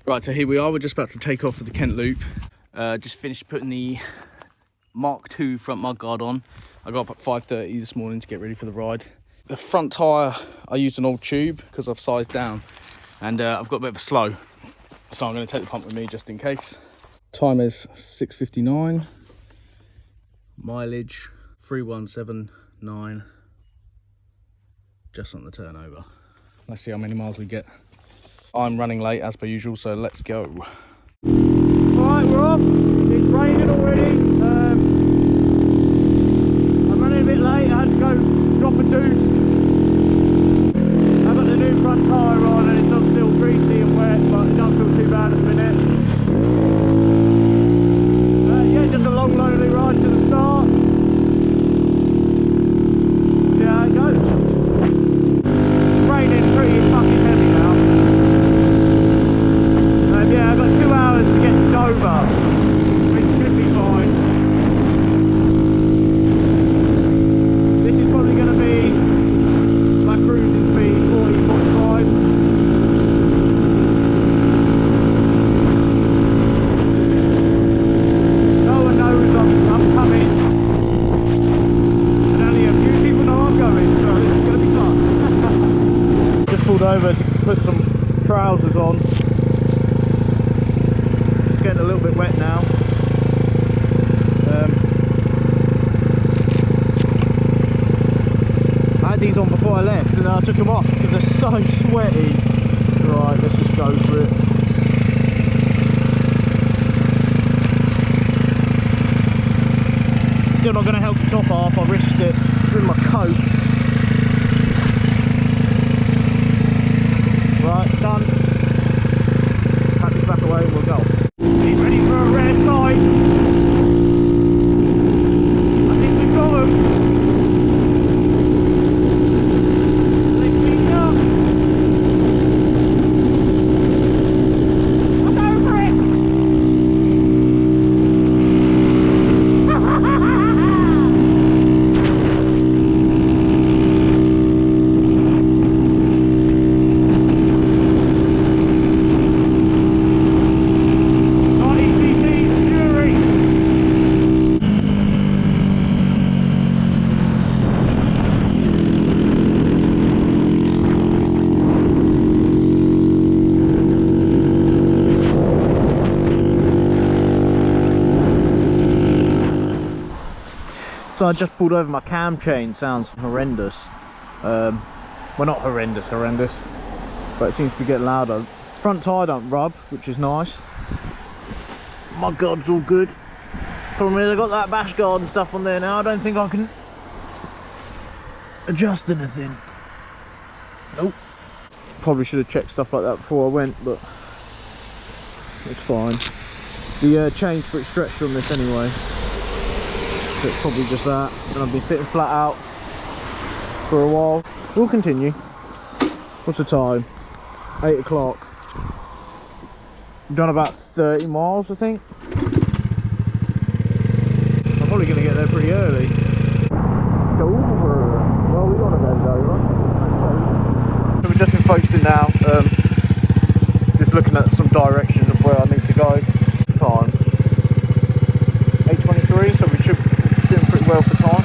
Right, so here we are. We're just about to take off for the Kent Loop. Just finished putting the Mark II front mudguard on. I got up at 5:30 this morning to get ready for the ride. The front tyre, I used an old tube because I've sized down, and I've got a bit of a slow. So I'm going to take the pump with me just in case. Time is 6:59. Mileage 3179. Just on the turnover. Let's see how many miles we get. I'm running late as per usual, so let's go. Alright, we're off. It's raining already. I'm running a bit late. I had to go drop a deuce. I've got the new front tyre on and it's not still greasy and wet, but it don't feel too bad at the minute. Yeah, just a long, lonely ride to the start. See how it goes. It's raining pretty fucking heavy now. Yeah, I've got 2 hours to get to Dover, which should be fine. This is probably going to be my cruising speed, 40, 45. No one knows I'm coming. And only a few people know I'm going, so this is going to be fun. Just pulled over to put some trousers on. Getting a little bit wet now. I had these on before I left and then I took them off because they're so sweaty. Right, let's just go for it. Still not going to help the top off, I risked it with my coat. Right, done. Pack this back away and we'll go. Ready for a rare sight. I think we've got them. Let's meet up. I'm over it. So I just pulled over, my cam chain sounds horrendous. Well, not horrendous, but it seems to be getting louder. Front tyre don't rub, which is nice. My god's all good. Problem is I got that bash guard and stuff on there now. I don't think I can adjust anything. Nope. Probably should have checked stuff like that before I went, but it's fine. The chain's pretty stretched on this anyway. So it's probably just that, and I've been sitting flat out for a while. We'll continue. What's the time? 8 o'clock. We've done about 30 miles, I think. I'm probably going to get there pretty early. Dover. Well, we want to go Dover. So we're just in Folkestone now. Just looking at some directions of where I need to go. Time 8:23, so we should be doing pretty well for time.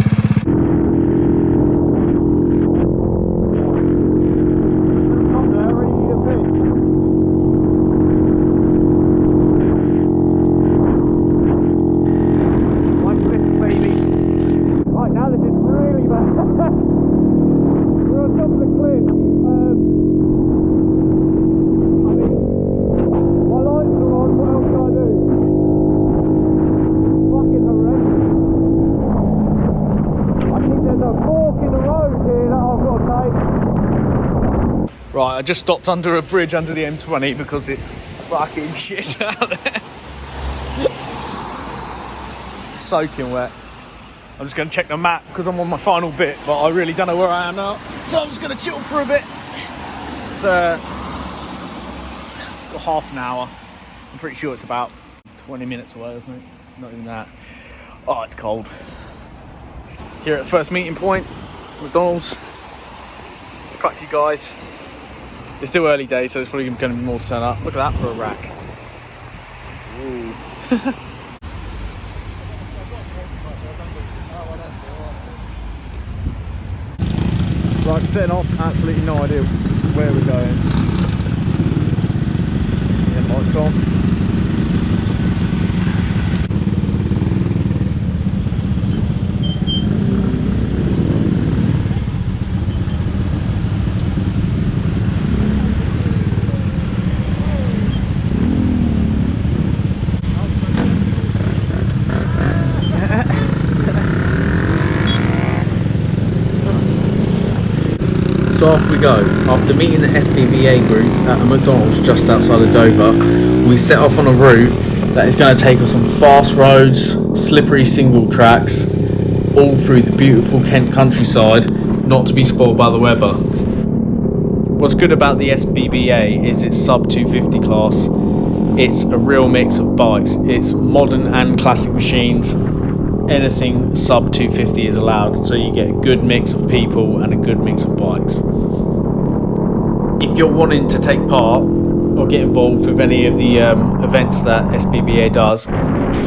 Right, I just stopped under a bridge under the M20 because it's fucking shit out there. Soaking wet. I'm just going to check the map because I'm on my final bit, but I really don't know where I am now. So I'm just going to chill for a bit. It's got half an hour. I'm pretty sure it's about 20 minutes away, isn't it? Not even that. Oh, it's cold. Here at the first meeting point, McDonald's. There's quite a few guys. It's still early days, so it's probably going to be more to turn up. Look at that for a rack. Ooh. Right, setting off, absolutely no idea where we're going. Yeah, lights on. So off we go. After meeting the SBBA group at a McDonald's just outside of Dover, we set off on a route that is going to take us on fast roads, slippery single tracks, all through the beautiful Kent countryside, not to be spoiled by the weather. What's good about the SBBA is its sub 250 class. It's a real mix of bikes. It's modern and classic machines. Anything sub 250 is allowed, so you get a good mix of people and a good mix of bikes. If you're wanting to take part or get involved with any of the events that SBBA does,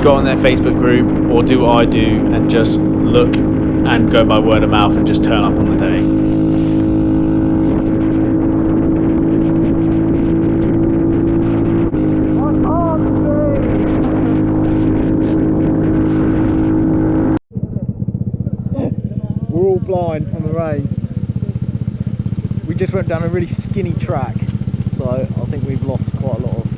go on their Facebook group or do what I do and just look and go by word of mouth and just turn up on the day. Blind from the rain. We just went down a really skinny track, so I think we've lost quite a lot of.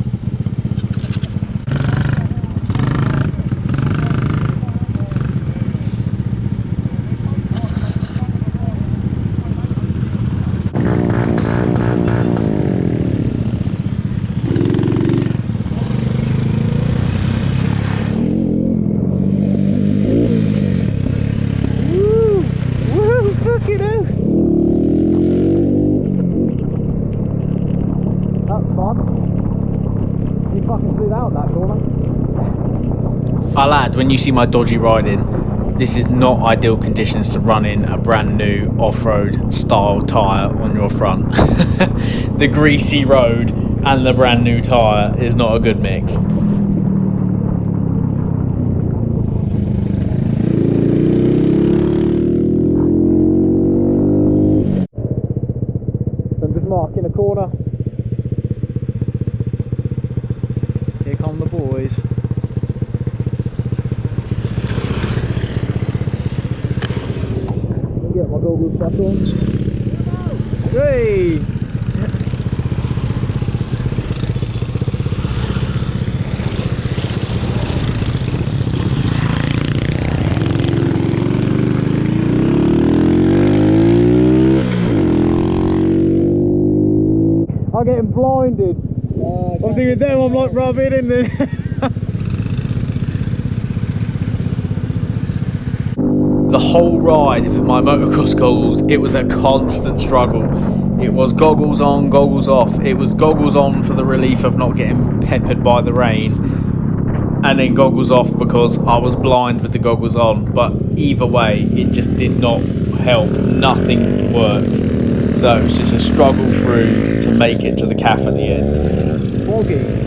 I'll add, when you see my dodgy riding, this is not ideal conditions to run in a brand new off-road style tyre on your front. The greasy road and the brand new tyre is not a good mix. I'm just marking a corner. Here come the boys. Get my goggles back on. Hey! I'm getting blinded. Obviously with them I'm like rubbing in there. The whole ride with my motocross goggles, it was a constant struggle. It was goggles on, goggles off. It was goggles on for the relief of not getting peppered by the rain, and then goggles off because I was blind with the goggles on. But either way, it just did not help. Nothing worked. So it was just a struggle through to make it to the calf at the end. Foggy.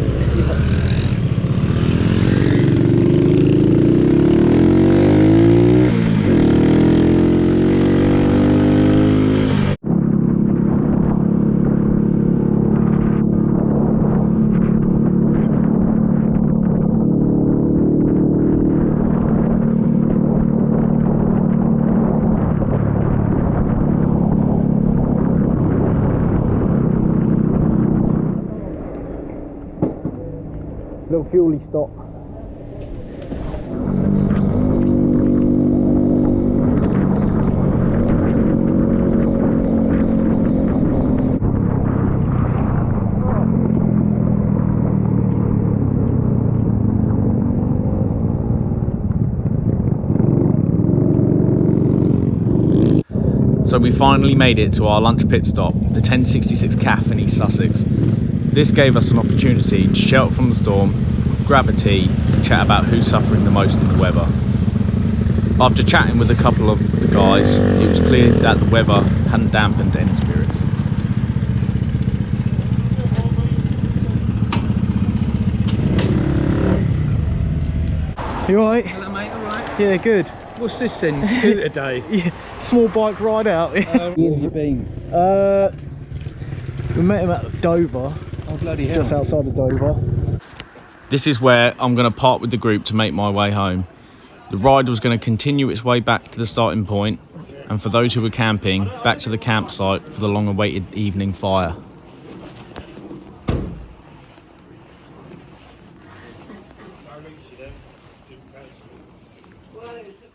Little fuely stop. So we finally made it to our lunch pit stop, the 1066 CAF in East Sussex. This gave us an opportunity to shelter from the storm, grab a tea and chat about who's suffering the most in the weather. After chatting with a couple of the guys, it was clear that the weather hadn't dampened any spirits. You alright? Hello mate, alright? Yeah, good. What's this then? Scooter day? Yeah, small bike ride out. Where have you been? We met him at Dover, Oh bloody hell. just outside of Dover. This is where I'm going to part with the group to make my way home. The ride was going to continue its way back to the starting point, and for those who were camping, back to the campsite for the long-awaited evening fire.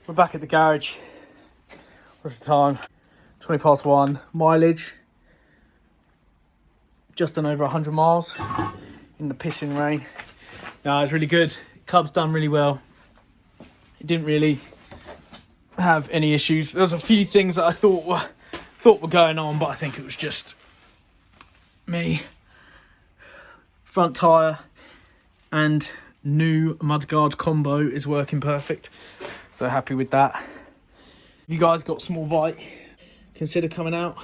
We're back at the garage. What's the time? 20 past 1. Mileage just done over 100 miles in the pissing rain. No, it's really good. Cub's done really well. It didn't really have any issues. There was a few things that I thought were going on, but I think it was just me. Front tyre and new mudguard combo is working perfect, so happy with that. If you guys got a small bike, consider coming out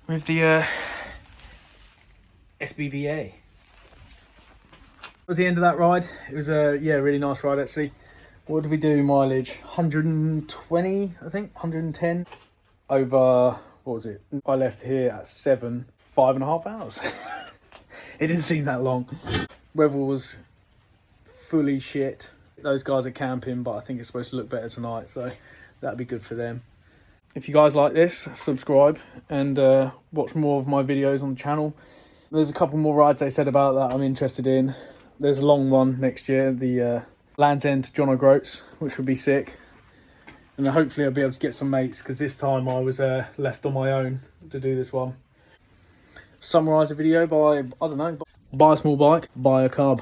with the SBBA. That was the end of that ride. It was a really nice ride actually. What did we do mileage? 120, I think, 110 over, what was it? I left here at 5.5 hours. It didn't seem that long. Weather was fully shit. Those guys are camping, but I think it's supposed to look better tonight, so that'd be good for them. If you guys like this, subscribe and watch more of my videos on the channel. There's a couple more rides they said about that I'm interested in. There's a long one next year, the Land's End to John O'Groats, which would be sick. And then hopefully I'll be able to get some mates, because this time I was left on my own to do this one. Summarise the video by, I don't know, buy a small bike, buy a cub.